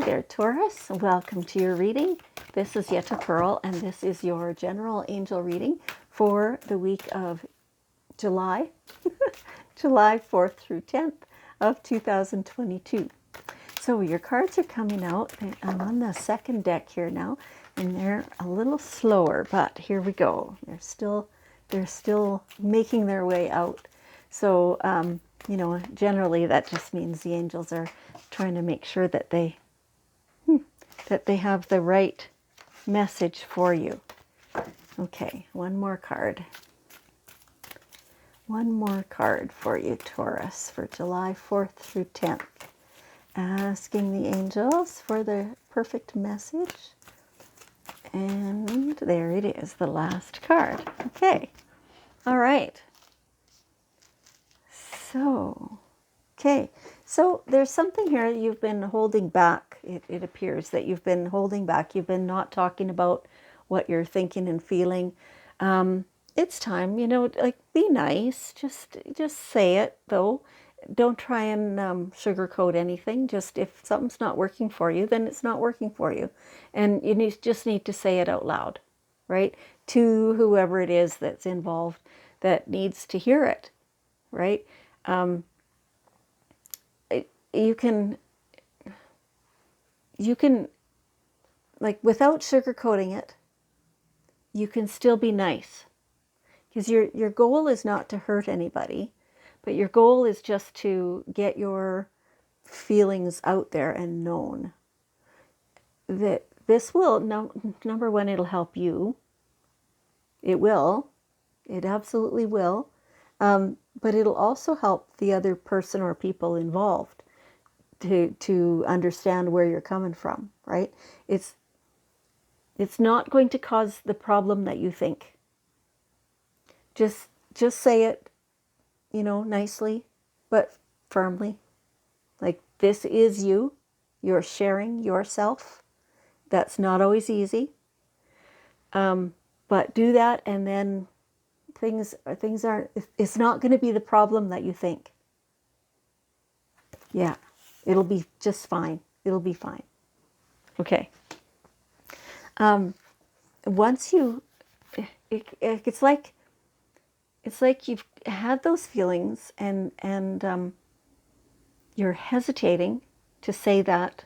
there, Taurus. Welcome to your reading. This is Yetta Pearl, and this is your general angel reading for the week of July, July 4th through 10th of 2022. So your cards are coming out. I'm on the second deck here now, and they're a little slower, but here we go. They're still making their way out. So, generally that just means the angels are trying to make sure that they have the right message for you. Okay, one more card. One more card for you, Taurus, for July 4th through 10th. Asking the angels for the perfect message. And there it is, the last card. Okay, all right. So there's something here you've been holding back. It appears that you've been holding back. You've been not talking about what you're thinking and feeling. It's time, be nice. Just say it, though. Don't try and sugarcoat anything. Just if something's not working for you, then it's not working for you. And you just need to say it out loud, right? To whoever it is that's involved that needs to hear it, right? You can, like, without sugarcoating it, you can still be nice. Because your goal is not to hurt anybody, but your goal is just to get your feelings out there and known. That this will, number one, it'll help you. It will. It absolutely will. But it'll also help the other person or people involved to understand where you're coming from, right? It's not going to cause the problem that you think. Just say it, nicely, but firmly. Like, this is you. You're sharing yourself. That's not always easy. But do that, and then things aren't, it's not going to be the problem that you think. Yeah, it'll be just fine. It'll be fine. Okay. Once you, it's like you've had those feelings and you're hesitating to say that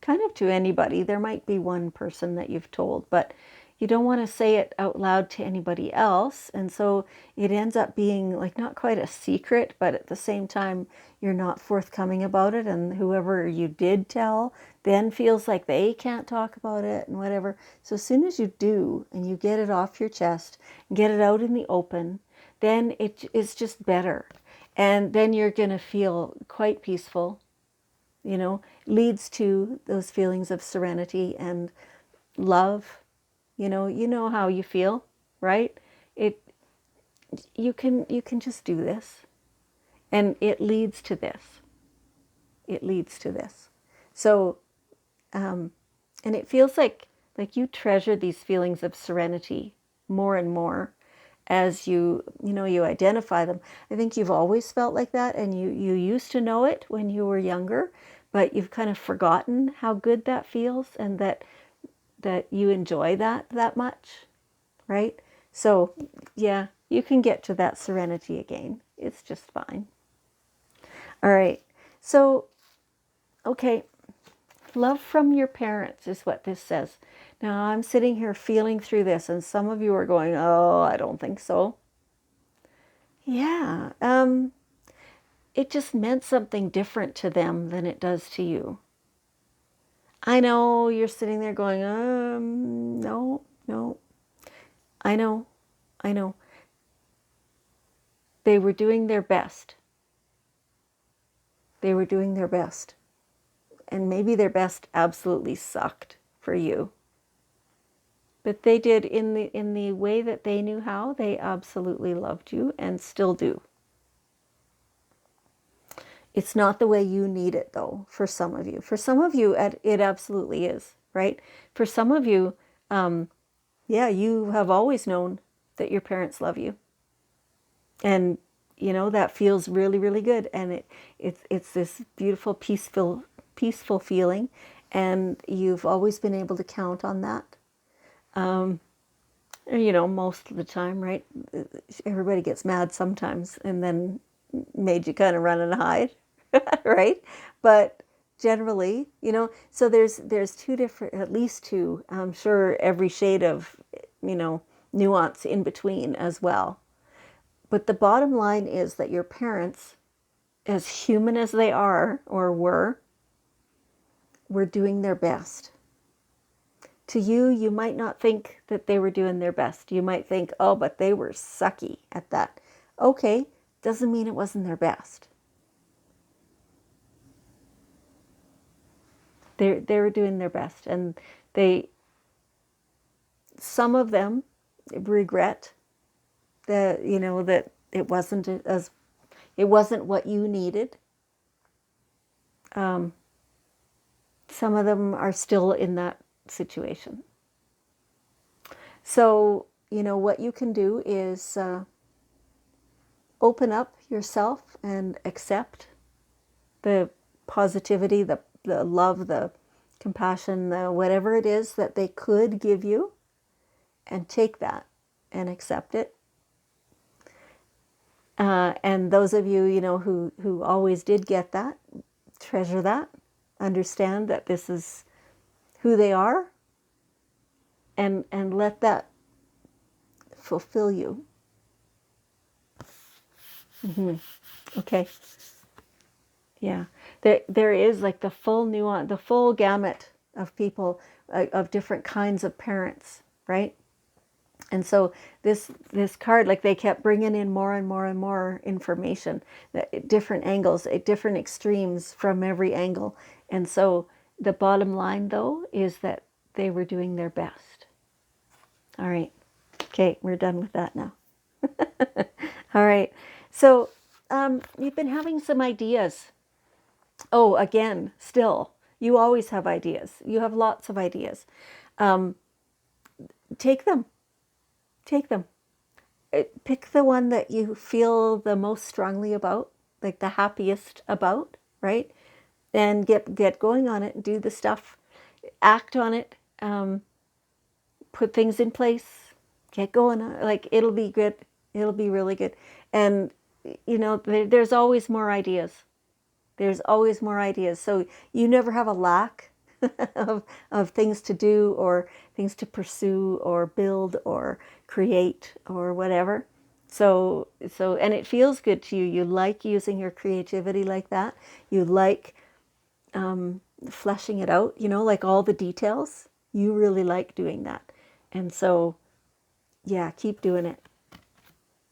kind of to anybody. There might be one person that you've told, but you don't want to say it out loud to anybody else. And so it ends up being like not quite a secret, but at the same time, you're not forthcoming about it. And whoever you did tell then feels like they can't talk about it and whatever. So as soon as you do, and you get it off your chest, and get it out in the open, then it's just better. And then you're going to feel quite peaceful, leads to those feelings of serenity and love. You know how you feel, right? You can just do this, and it leads to this. It leads to this. So, and it feels like you treasure these feelings of serenity more and more as you identify them. I think you've always felt like that, and you used to know it when you were younger, but you've kind of forgotten how good that feels, and that you enjoy that much, right? So, yeah, you can get to that serenity again. It's just fine. All right. So, okay, love from your parents is what this says. Now, I'm sitting here feeling through this, and some of you are going, oh, I don't think so. Yeah, it just meant something different to them than it does to you. I know you're sitting there going, no. I know. They were doing their best. They were doing their best. And maybe their best absolutely sucked for you. But they did, in the way that they knew how, they absolutely loved you and still do. It's not the way you need it, though, for some of you. For some of you, it absolutely is, right? For some of you, you have always known that your parents love you. And, that feels really, really good. And it's this beautiful, peaceful feeling. and you've always been able to count on that. Most of the time, right? Everybody gets mad sometimes and then made you kind of run and hide, right? But generally, so there's two different, at least two, I'm sure every shade of, nuance in between as well. But the bottom line is that your parents, as human as they are or were doing their best. To you, you might not think that they were doing their best. You might think, oh, but they were sucky at that. Okay, doesn't mean it wasn't their best. They were doing their best, and some of them regret that that it wasn't what you needed. Some of them are still in that situation. So what you can do is open up yourself and accept the positivity, the love, the compassion, the whatever it is that they could give you, and take that and accept it. And those of you, who always did get that, treasure that, understand that this is who they are, and let that fulfill you. Okay. Yeah. There is like the full nuance, the full gamut of people, of different kinds of parents, right? And so this card, like, they kept bringing in more and more and more information, different angles, different extremes from every angle. And so the bottom line, though, is that they were doing their best. All right. Okay, we're done with that now. All right. So you've been having some ideas. Oh, again, still, you always have ideas. You have lots of ideas. Take them. Take them. Pick the one that you feel the most strongly about, like the happiest about, right? And get going on it and do the stuff. Act on it. Put things in place. Get going on it. Like, it'll be good. It'll be really good. And, there's always more ideas. There's always more ideas. So you never have a lack of things to do or things to pursue or build or create or whatever. So and it feels good to you. You like using your creativity like that. You like fleshing it out, like all the details. You really like doing that. And so, yeah, keep doing it.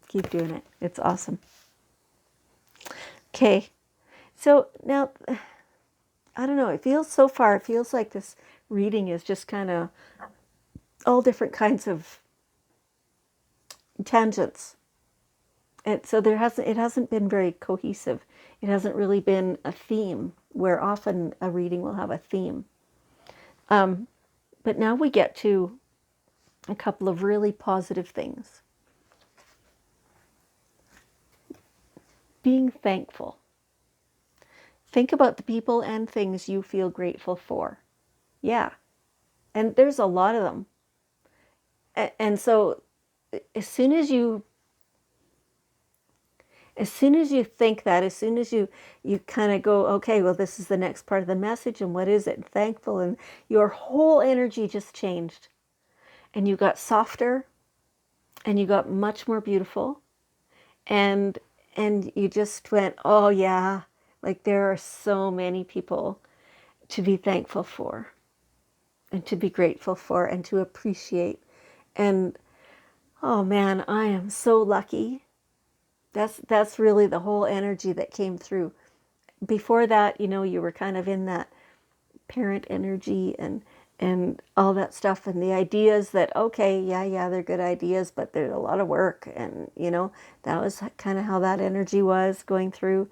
Keep doing it. It's awesome. Okay. So now, I don't know, it feels like this reading is just kind of all different kinds of tangents. And so it hasn't been very cohesive. It hasn't really been a theme, where often a reading will have a theme. But now we get to a couple of really positive things. Being thankful. Think about the people and things you feel grateful for. Yeah. And there's a lot of them. And so as soon as you think that, as soon as you kind of go, okay, well, this is the next part of the message, and what is it? Thankful, and your whole energy just changed. And you got softer, and you got much more beautiful. And you just went, oh yeah, like, there are so many people to be thankful for and to be grateful for and to appreciate. And oh man, I am so lucky. That's really the whole energy that came through. Before that, you were kind of in that parent energy and all that stuff, and the ideas that, okay, yeah, they're good ideas, but there's a lot of work. And that was kind of how that energy was going through.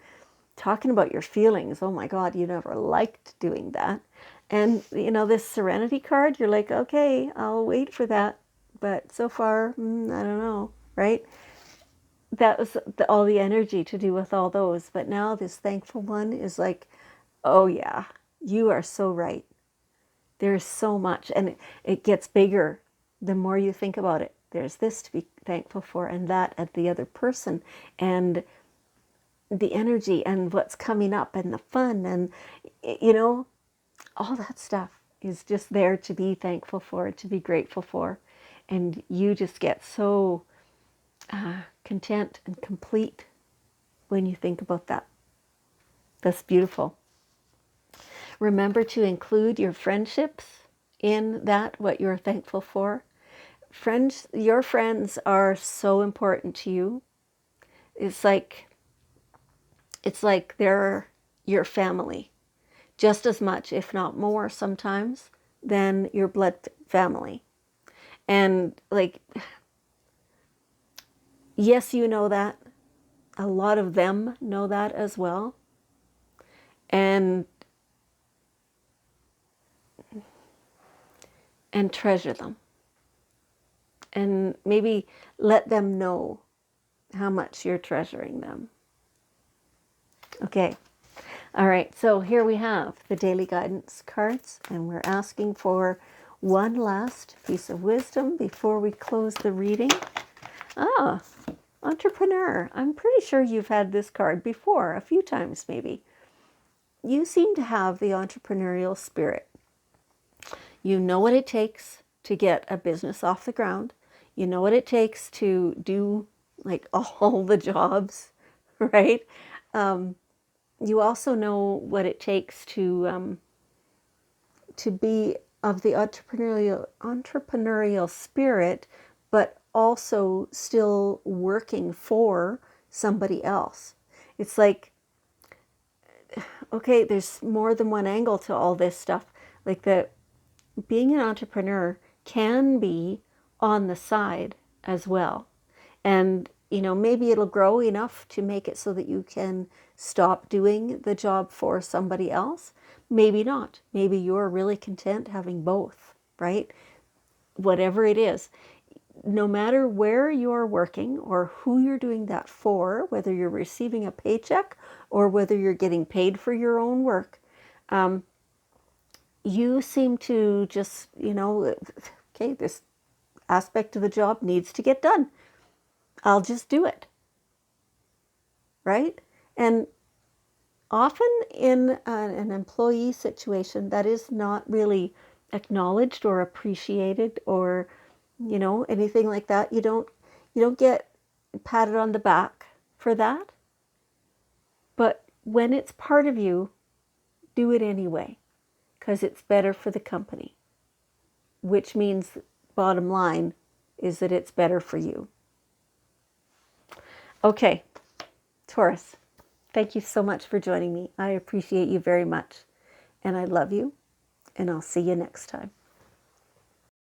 Talking about your feelings, oh my God, you never liked doing that. And this Serenity card, you're like, okay, I'll wait for that, but so far, I don't know, right? That was all the energy to do with all those. But now this thankful one is like, oh yeah, you are so right. There's so much, and it gets bigger the more you think about it. There's this to be thankful for, and that at the other person, and the energy, and what's coming up, and the fun, and all that stuff is just there to be thankful for, to be grateful for, and you just get so content and complete when you think about that. That's beautiful. Remember to include your friendships in that, what you're thankful for. Friends, your friends are so important to you. It's like they're your family, just as much, if not more sometimes, than your blood family. And like, yes, you know that. A lot of them know that as well. And treasure them. And maybe let them know how much you're treasuring them. Okay. All right. So here we have the daily guidance cards, and we're asking for one last piece of wisdom before we close the reading. Entrepreneur. I'm pretty sure you've had this card before, a few times maybe. You seem to have the entrepreneurial spirit. You know what it takes to get a business off the ground. You know what it takes to do like all the jobs, right? You also know what it takes to be of the entrepreneurial spirit, but also still working for somebody else. It's like, okay, there's more than one angle to all this stuff. Like being an entrepreneur can be on the side as well. And, maybe it'll grow enough to make it so that you can stop doing the job for somebody else. Maybe not. Maybe you're really content having both, right? Whatever it is, no matter where you're working or who you're doing that for, whether you're receiving a paycheck or whether you're getting paid for your own work, you seem to just, okay, this aspect of the job needs to get done. I'll just do it. Right? And often in an employee situation, that is not really acknowledged or appreciated or, anything like that. You don't get patted on the back for that. But when it's part of you, do it anyway, because it's better for the company, which means bottom line is that it's better for you. Okay, Taurus, thank you so much for joining me. I appreciate you very much, and I love you, and I'll see you next time.